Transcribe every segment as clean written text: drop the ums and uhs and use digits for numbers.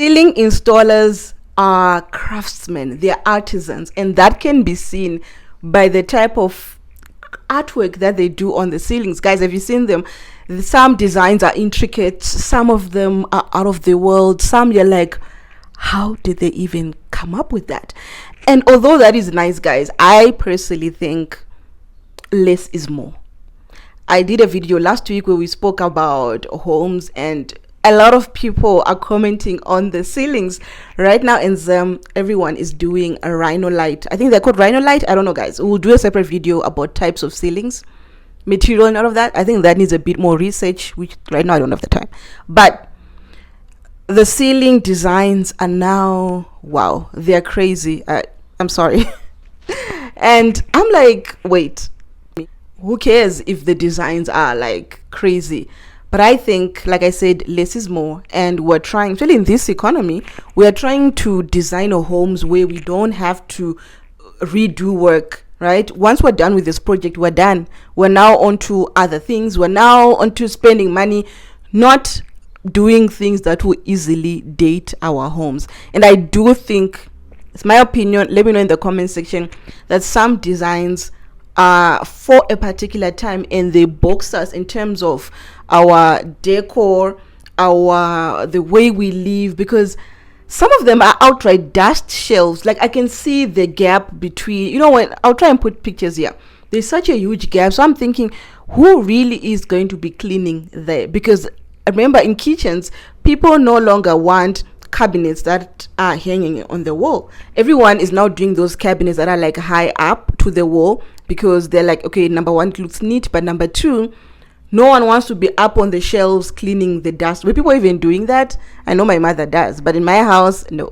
ceiling installers are craftsmen, they are artisans, and that can be seen by the type of artwork that they do on the ceilings. Guys, have you seen them? Some designs are intricate, some of them are out of the world, some you're like, how did they even come up with that? And although that is nice, guys, I personally think less is more. I did a video last week where we spoke about homes, and a lot of people are commenting on the ceilings. Right now in Zim, everyone is doing a rhinolite. I think they're called rhinolite. I don't know, guys. We'll do a separate video about types of ceilings, material and all of that. I think that needs a bit more research, which right now I don't have the time. But the ceiling designs are now, wow, they're crazy. I'm sorry. And I'm like, wait, who cares if the designs are like crazy? But I think, like I said, less is more. And we're trying, especially in this economy, we're trying to design our homes where we don't have to redo work, right? Once we're done with this project, we're done. We're now on to other things. We're now on to spending money, not doing things that will easily date our homes. And I do think, it's my opinion, let me know in the comment section, that some designs are for a particular time and they box us in terms of our decor, the way we live, because some of them are outright dust shelves. Like I can see the gap between, you know what, I'll try and put pictures here. There's such a huge gap. So I'm thinking, who really is going to be cleaning there? Because remember, in kitchens, people no longer want cabinets that are hanging on the wall. Everyone is now doing those cabinets that are like high up to the wall, because they're like, okay, number one, it looks neat, but number two, no one wants to be up on the shelves cleaning the dust. Were people even doing that? I know my mother does, but in my house, no.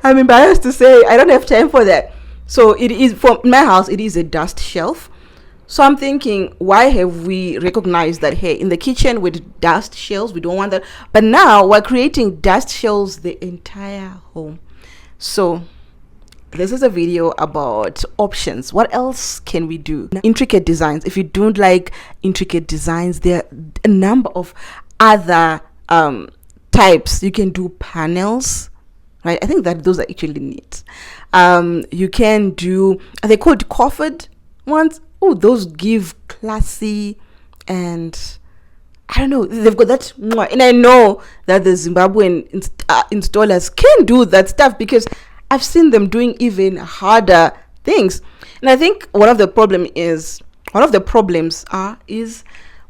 I'm embarrassed to say I don't have time for that. So it is, for my house, it is a dust shelf. So I'm thinking, why have we recognized that, hey, in the kitchen with dust shelves, we don't want that. But now we're creating dust shelves the entire home. So this is a video about options. What else can we do? Intricate designs. If you don't like intricate designs, there are a number of other types. You can do panels, right? I think that those are actually neat. You can do, are they called coffered ones? Oh, those give classy, and I don't know, they've got that. And I know that the Zimbabwean installers can do that stuff, because I've seen them doing even harder things. And I think one of the problems is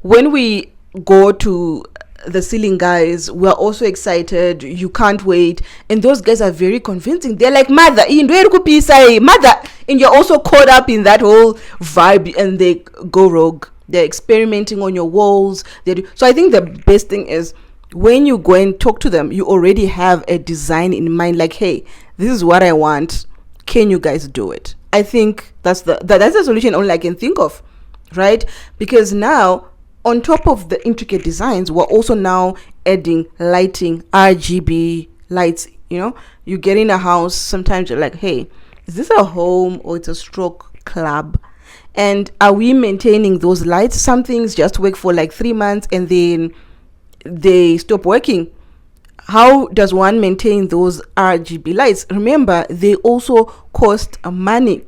when we go to the ceiling guys, we're also excited, you can't wait, and those guys are very convincing. They're like, mother, and you're also caught up in that whole vibe, and they go rogue. They're experimenting on your walls. So I think the best thing is, when you go and talk to them, you already have a design in mind, like, hey, this is what I want, can you guys do it? I think that's the solution only I can think of, right? Because now, on top of the intricate designs, we're also now adding lighting, RGB lights. You know, you get in a house, sometimes you're like, hey, is this a home or it's a stroke club? And are we maintaining those lights? Some things just work for like 3 months and then they stop working. How does one maintain those RGB lights? Remember, they also cost money.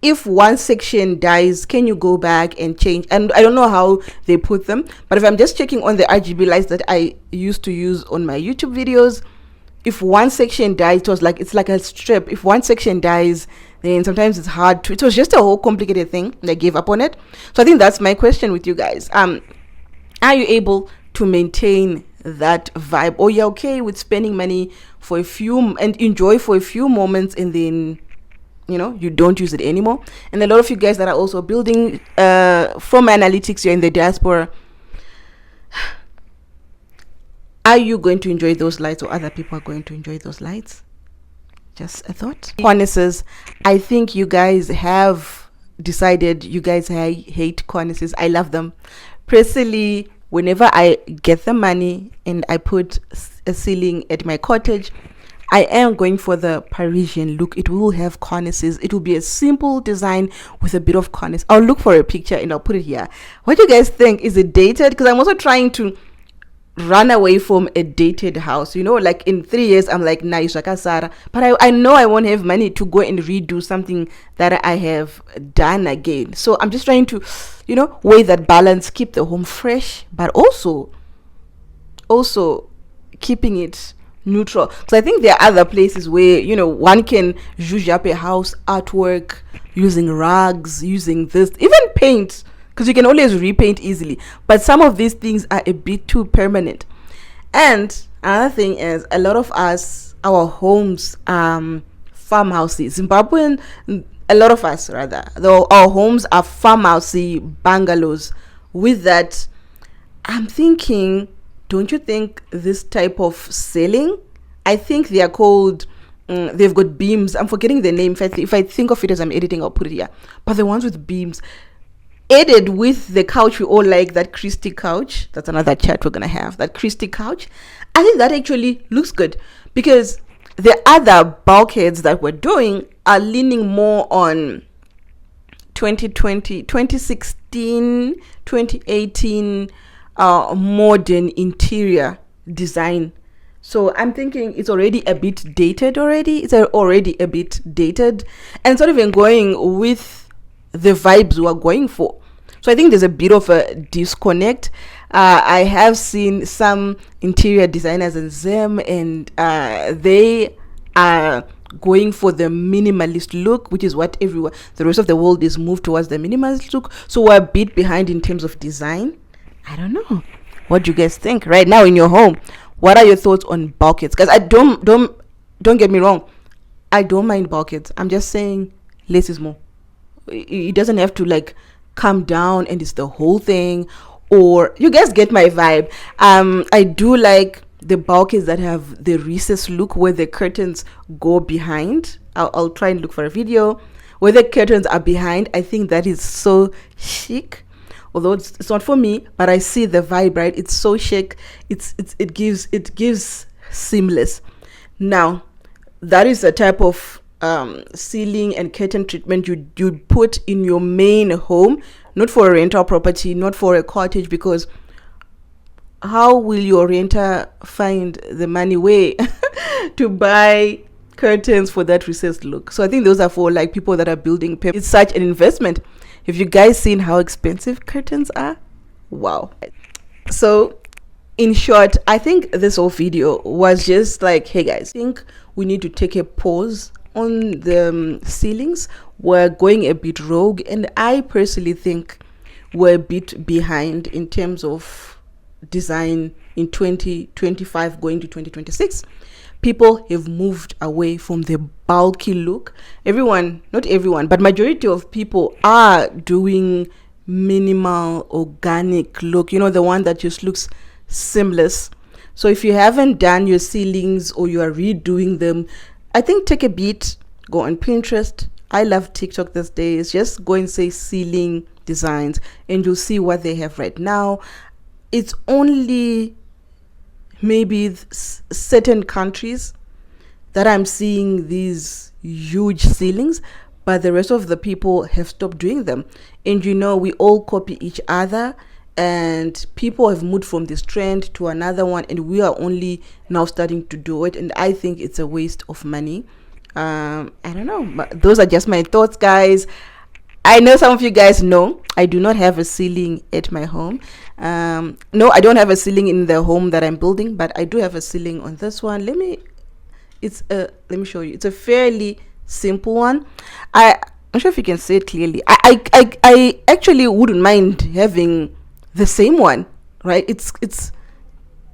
If one section dies, can you go back and change? And I don't know how they put them, but if I'm just checking on the RGB lights that I used to use on my YouTube videos, if one section dies, it's like a strip. If one section dies, then sometimes it's hard to, it was just a whole complicated thing, and I gave up on it. So I think that's my question with you guys. Are you able to maintain that vibe, or you're okay with spending money for a few and enjoy for a few moments, and then, you know, you don't use it anymore? And a lot of you guys that are also building from analytics, you're in the diaspora, are you going to enjoy those lights, or other people are going to enjoy those lights? Just a thought. Cornices, I think you guys have decided you guys hate cornices. I love them personally. Whenever I get the money and I put a ceiling at my cottage, I am going for the Parisian look. It will have cornices. It will be a simple design with a bit of cornice. I'll look for a picture and I'll put it here. What do you guys think? Is it dated? Because I'm also trying to run away from a dated house, you know, like in 3 years I'm like nice Sara, but I know I won't have money to go and redo something that I have done again. So I'm just trying to, you know, weigh that balance, keep the home fresh, but also keeping it neutral, because I think there are other places where, you know, one can zhuzh up a house, artwork, using rugs, using this, even paint, because you can always repaint easily, but some of these things are a bit too permanent. And another thing is, a lot of us, our homes, farmhouses, Zimbabwean, a lot of us rather, though our homes are farmhousey bungalows. With that, I'm thinking, don't you think this type of ceiling, I think they are called, they've got beams, I'm forgetting the name, if I think of it as I'm editing, I'll put it here, but the ones with beams, added with the couch we all like, that Christie couch, that's another chat we're gonna have, that Christie couch, I think that actually looks good, because the other bulkheads that we're doing are leaning more on 2020, 2016, 2018 modern interior design. So I'm thinking it's already a bit dated already. It's already a bit dated, and it's not even going with the vibes we're going for. So I think there's a bit of a disconnect. I have seen some interior designers in Zim, and they are going for the minimalist look, which is what the rest of the world is moved towards, the minimalist look. So we're a bit behind in terms of design. I don't know. What do you guys think right now in your home? What are your thoughts on bulkheads? Because I don't get me wrong, I don't mind bulkheads. I'm just saying less is more. It doesn't have to like come down and it's the whole thing, or you guys get my vibe. I do like the bulkheads that have the recess look, where the curtains go behind. I'll try and look for a video where the curtains are behind. I think that is so chic, although it's not for me, but I see the vibe, right? It's so chic. It gives seamless. Now that is the type of ceiling and curtain treatment you put in your main home, not for a rental property, not for a cottage, because how will your renter find the money way to buy curtains for that recessed look? So I think those are for like people that are building. It's such an investment. Have you guys seen how expensive curtains are? Wow. So in short, I think this whole video was just like, hey guys, I think we need to take a pause on the ceilings. We're going a bit rogue, and I personally think we're a bit behind in terms of design in 2025 going to 2026. People have moved away from the bulky look. Not everyone, but majority of people are doing minimal organic look, you know, the one that just looks seamless. So if you haven't done your ceilings or you are redoing them, I think take a beat, go on Pinterest. I love TikTok these days. Just go and say ceiling designs and you'll see what they have right now. It's only maybe certain countries that I'm seeing these huge ceilings, but the rest of the people have stopped doing them. And you know, we all copy each other, and people have moved from this trend to another one, and we are only now starting to do it, and I think it's a waste of money. I don't know, but those are just my thoughts, guys. I know some of you guys know I do not have a ceiling at my home. No, I don't have a ceiling in the home that I'm building, but I do have a ceiling on this one. Let me show you. It's a fairly simple one. I'm not sure if you can see it clearly. I actually wouldn't mind having the same one, right? It's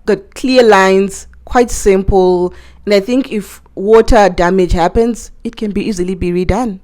got clear lines, quite simple, and I think if water damage happens, it can be easily be redone.